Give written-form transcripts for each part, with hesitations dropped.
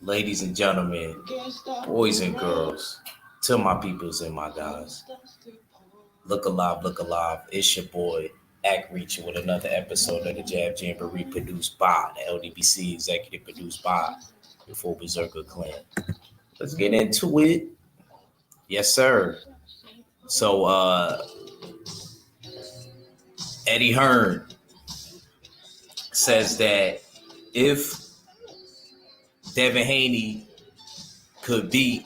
Ladies and gentlemen, boys and girls, to my peoples and my guys, look alive. It's your boy, Act Reacher, with another episode of the Jab Jamboree produced by the LDBC, executive produced by the Full Berserker Clan. Let's get into it. Yes, sir. So, Eddie Hearn says that if Devin Haney could beat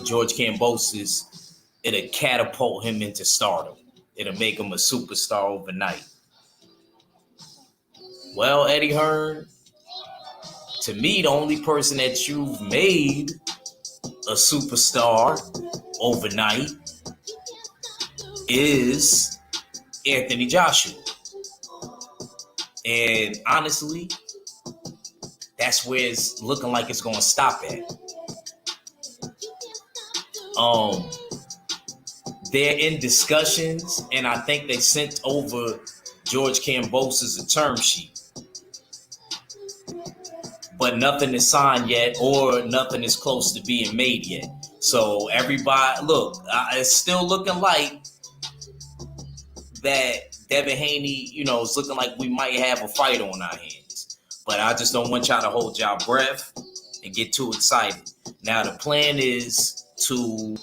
George Kambosos, it'll catapult him into stardom. It'll make him a superstar overnight. Well, Eddie Hearn, to me, the only person that you've made a superstar overnight is Anthony Joshua. And honestly, that's where it's looking like it's going to stop at. They're in discussions, and I think they sent over George Kambosos a term sheet. But nothing is signed yet, or nothing is close to being made yet. So everybody, look, it's still looking like that Devin Haney, it's looking like we might have a fight on our hands. But I just don't want y'all to hold y'all breath and get too excited. Now, the plan is to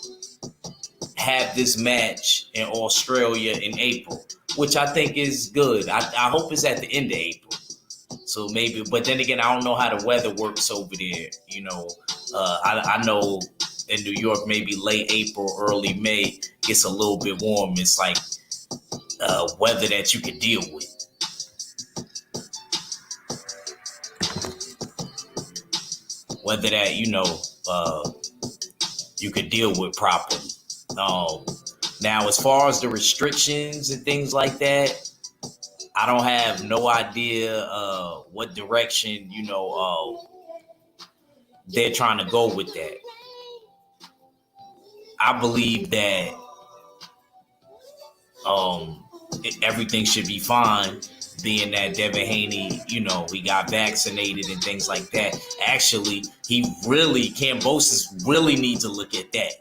have this match in Australia in April, which I think is good. I hope it's at the end of April. So maybe, but then again, I don't know how the weather works over there. I know in New York, maybe late April, early May, gets a little bit warm. It's like weather that you can deal with. Whether that, you could deal with properly. Now, as far as the restrictions and things like that, I don't have no idea what direction, they're trying to go with that. I believe that everything should be fine, being that Devin Haney, he got vaccinated and things like that. Actually, Kambosos really needs to look at that,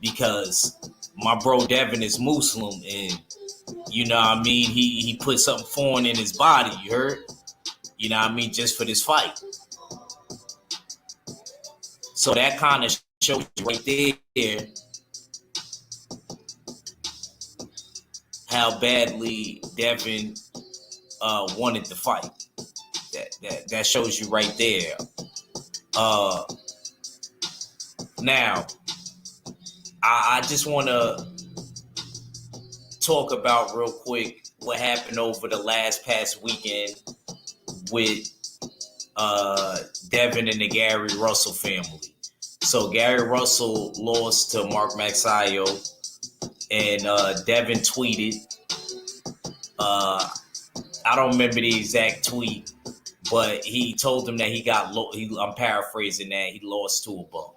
because my bro Devin is Muslim, and he put something foreign in his body, you heard? Just for this fight. So that kind of shows you right there how badly Devin wanted to fight. That shows you right there. Now, I just want to talk about real quick what happened over the past weekend with Devin and the Gary Russell family. So Gary Russell lost to Mark Magsayo, and Devin tweeted, I don't remember the exact tweet, but he told him that I'm paraphrasing that, he lost to a bum.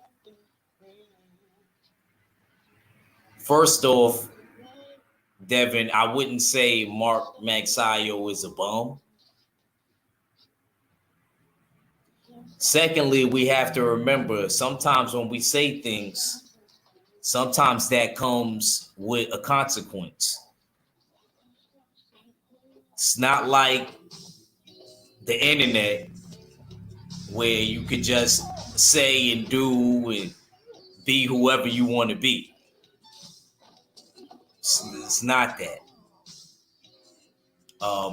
First off, Devin, I wouldn't say Mark Magsayo is a bum. Secondly, we have to remember, sometimes when we say things, sometimes that comes with a consequence. It's not like the internet where you could just say and do and be whoever you want to be. It's not that.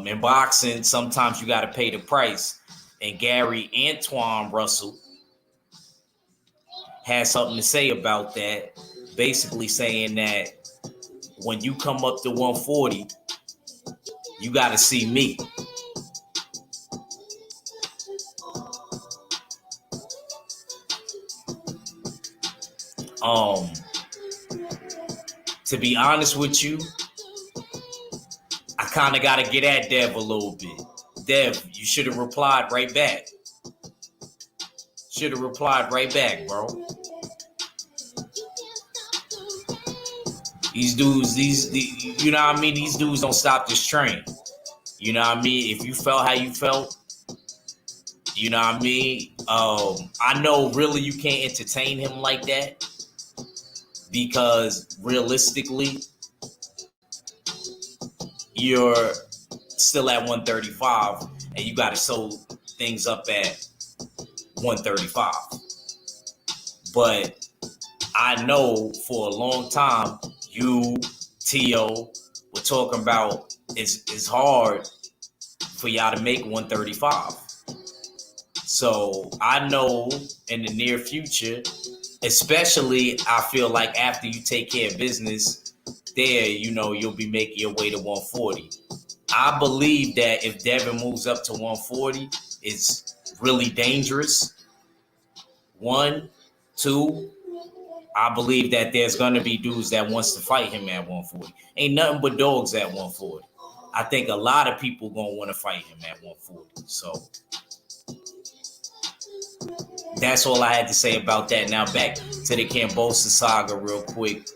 In boxing, sometimes you got to pay the price. And Gary Antoine Russell has something to say about that, basically saying that when you come up to 140, you got to see me. To be honest with you, I kind of got to get at Dev a little bit. Dev, you should have replied right back. Bro. These dudes, these dudes don't stop this train. If you felt how you felt, You know what I mean? I know really you can't entertain him like that because realistically, you're still at 135 and you got to sew things up at 135. But I know for a long time, you, T.O., were talking about it's hard for y'all to make 135. So I know in the near future, especially I feel like after you take care of business there, you'll be making your way to 140. I believe that if Devin moves up to 140, it's really dangerous. 1, 2, I believe that there's going to be dudes that wants to fight him at 140. Ain't nothing but dogs at 140. I think a lot of people going to want to fight him at 140. So that's all I had to say about that. Now back to the Kambosos saga real quick.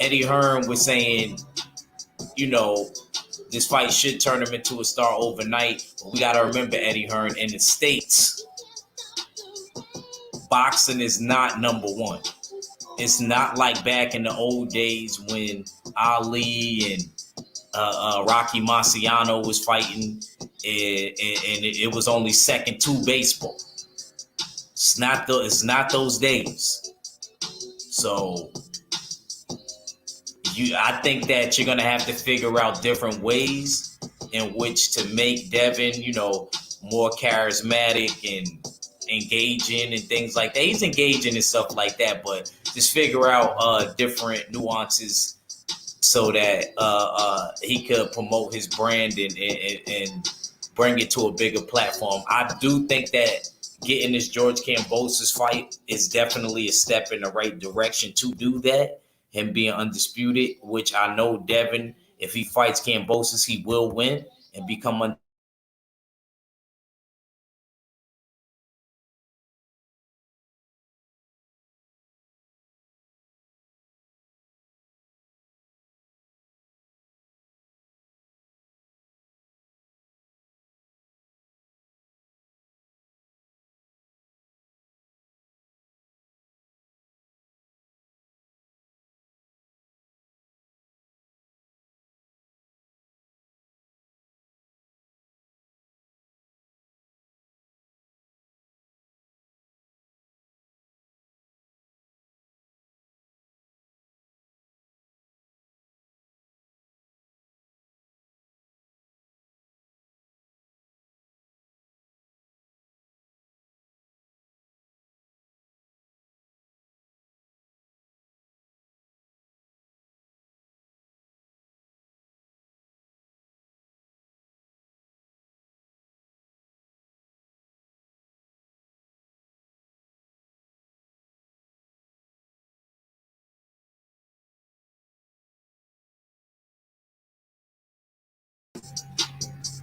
Eddie Hearn was saying, this fight should turn him into a star overnight. But we got to remember, Eddie Hearn, in the States, boxing is not number one. It's not like back in the old days when Ali and Rocky Marciano was fighting, and it was only second to baseball. It's not those days. So I think that you're gonna have to figure out different ways in which to make Devin, more charismatic and engaging and things like that. He's engaging and stuff like that, but just figure out different nuances so that he could promote his brand and bring it to a bigger platform. I do think that getting this George Kambosos fight is definitely a step in the right direction to do that. Him being undisputed, which I know Devin, if he fights Kambosos, he will win and become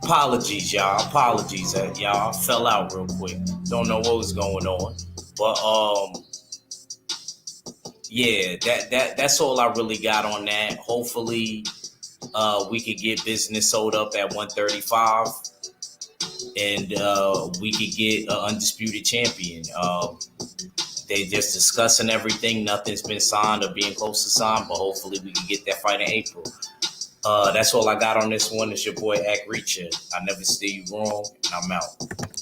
apologies, y'all. Apologies, y'all. Fell out real quick. Don't know what was going on, but yeah, that's all I really got on that. Hopefully, we could get business sold up at 135, and we could get an undisputed champion. They just discussing everything. Nothing's been signed or being close to signed, but hopefully we can get that fight in April. That's all I got on this one. It's your boy Ak Reacher. I never steer you wrong, and I'm out.